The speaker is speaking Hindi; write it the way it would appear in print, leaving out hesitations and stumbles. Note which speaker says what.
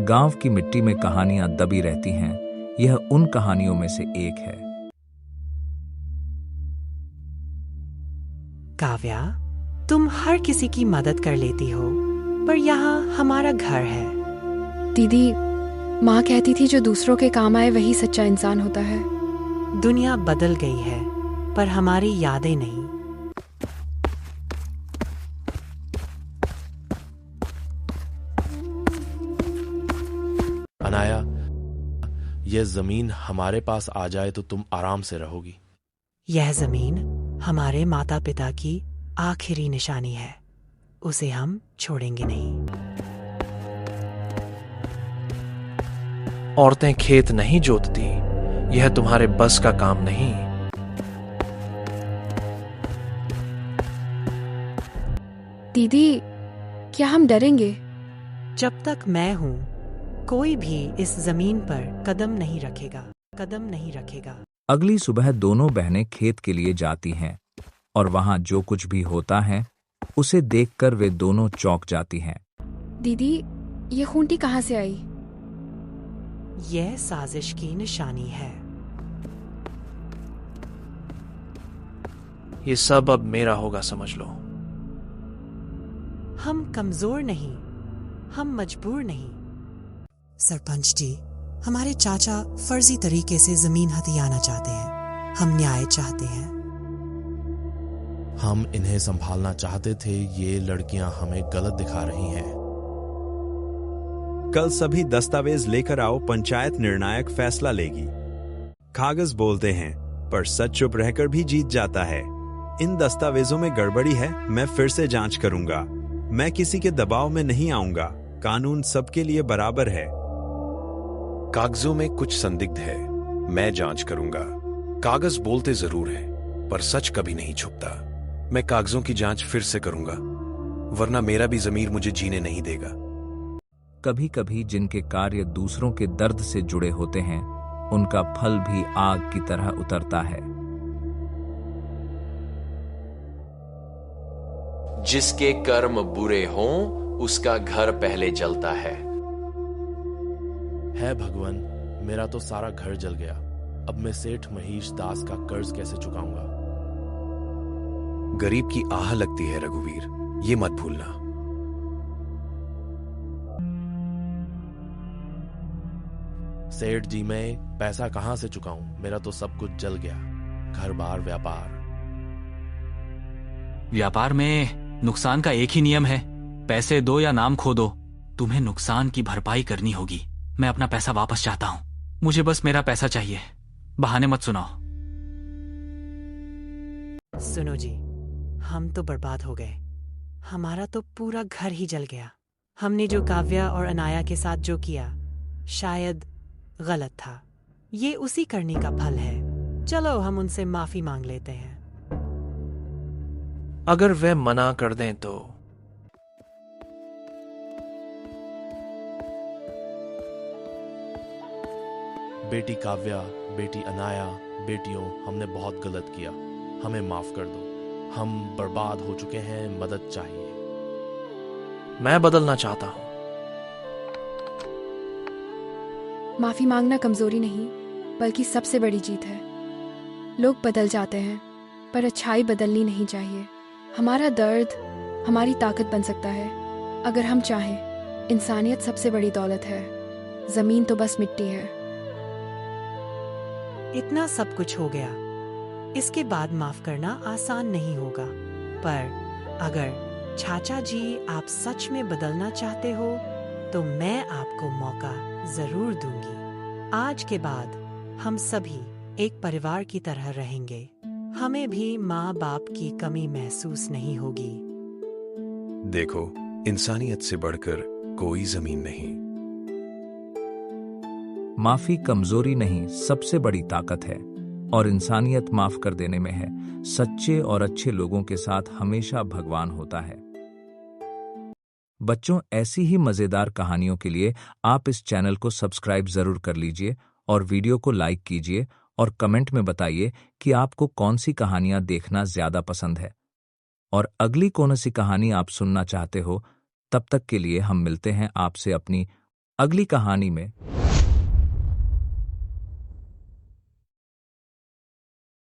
Speaker 1: गांव की मिट्टी में कहानियां दबी रहती हैं। यह उन कहानियों में से एक है।
Speaker 2: काव्या, तुम हर किसी की मदद कर लेती हो, पर यहाँ हमारा घर है।
Speaker 3: दीदी, माँ कहती थी जो दूसरों के काम आए वही सच्चा इंसान होता है।
Speaker 2: दुनिया बदल गई है, पर हमारी यादें नहीं।
Speaker 4: अनाया, यह जमीन हमारे पास आ जाए तो तुम आराम से रहोगी।
Speaker 2: यह जमीन हमारे माता पिता की आखिरी निशानी है। उसे हम छोड़ेंगे नहीं।
Speaker 5: औरतें खेत नहीं जोतती, यह तुम्हारे बस का काम नहीं।
Speaker 3: दीदी, क्या हम डरेंगे?
Speaker 2: जब तक मैं हूँ, कोई भी इस जमीन पर कदम नहीं रखेगा।
Speaker 1: अगली सुबह दोनों बहनें खेत के लिए जाती हैं और वहां जो कुछ भी होता है उसे देखकर वे दोनों चौंक जाती हैं।
Speaker 3: दीदी, ये खूंटी कहाँ से आई?
Speaker 2: यह साजिश की निशानी है।
Speaker 5: ये सब अब मेरा होगा, समझ लो।
Speaker 2: हम कमजोर नहीं, हम मजबूर नहीं। सरपंच जी, हमारे चाचा फर्जी तरीके से जमीन हथियाना चाहते हैं। हम न्याय चाहते हैं।
Speaker 4: हम इन्हें संभालना चाहते थे, ये लड़कियां हमें गलत दिखा रही हैं।
Speaker 6: कल सभी दस्तावेज लेकर आओ, पंचायत निर्णायक फैसला लेगी। कागज बोलते हैं, पर सच चुप रहकर भी जीत जाता है। इन दस्तावेजों में गड़बड़ी है, मैं फिर से जांच करूंगा। मैं किसी के दबाव में नहीं आऊंगा। कानून सबके लिए बराबर है।
Speaker 7: कागजों में कुछ संदिग्ध है, मैं जांच करूंगा। कागज बोलते जरूर हैं, पर सच कभी नहीं छुपता। मैं कागजों की जांच फिर से करूंगा, वरना मेरा भी जमीर मुझे जीने नहीं देगा।
Speaker 1: कभी कभी जिनके कार्य दूसरों के दर्द से जुड़े होते हैं, उनका फल भी आग की तरह उतरता है।
Speaker 8: जिसके कर्म बुरे हों, उसका घर पहले जलता है
Speaker 4: भगवान, मेरा तो सारा घर जल गया। अब मैं सेठ महेश दास का कर्ज कैसे चुकाऊंगा?
Speaker 7: गरीब की आह लगती है रघुवीर, ये मत भूलना।
Speaker 4: सेठ जी, मैं पैसा कहां से चुकाऊं? मेरा तो सब कुछ जल गया, घर बार
Speaker 9: व्यापार में नुकसान का एक ही नियम है, पैसे दो या नाम खो दो। तुम्हें नुकसान की भरपाई करनी होगी। मैं अपना पैसा वापस चाहता हूं। मुझे बस मेरा पैसा चाहिए। बहाने मत सुनाओ।
Speaker 2: सुनो जी, हम तो बर्बाद हो गए। हमारा तो पूरा घर ही जल गया। हमने जो काव्या और अनाया के साथ जो किया, शायद गलत था। ये उसी करने का फल है। चलो हम उनसे माफी मांग लेते हैं।
Speaker 5: अगर वे मना कर दें तो?
Speaker 4: बेटी काव्या, बेटी अनाया, बेटियों, हमने बहुत गलत किया। हमें माफ कर दो। हम बर्बाद हो चुके हैं, मदद चाहिए।
Speaker 5: मैं बदलना चाहता हूं।
Speaker 3: माफी मांगना कमजोरी नहीं, बल्कि सबसे बड़ी जीत है। लोग बदल जाते हैं, पर अच्छाई बदलनी नहीं चाहिए। हमारा दर्द हमारी ताकत बन सकता है, अगर हम चाहें। इंसानियत सबसे बड़ी दौलत है। जमीन तो बस मिट्टी है।
Speaker 2: इतना सब कुछ हो गया, इसके बाद माफ करना आसान नहीं होगा। पर अगर चाचा जी आप सच में बदलना चाहते हो, तो मैं आपको मौका जरूर दूंगी। आज के बाद हम सभी एक परिवार की तरह रहेंगे। हमें भी माँ बाप की कमी महसूस नहीं होगी।
Speaker 7: देखो, इंसानियत से बढ़कर कोई जमीन नहीं।
Speaker 1: माफी कमजोरी नहीं, सबसे बड़ी ताकत है, और इंसानियत माफ कर देने में है। सच्चे और अच्छे लोगों के साथ हमेशा भगवान होता है। बच्चों, ऐसी ही मजेदार कहानियों के लिए आप इस चैनल को सब्सक्राइब जरूर कर लीजिए और वीडियो को लाइक कीजिए और कमेंट में बताइए कि आपको कौन सी कहानियां देखना ज्यादा पसंद है और अगली कौन सी कहानी आप सुनना चाहते हो। तब तक के लिए हम मिलते हैं आपसे अपनी अगली कहानी में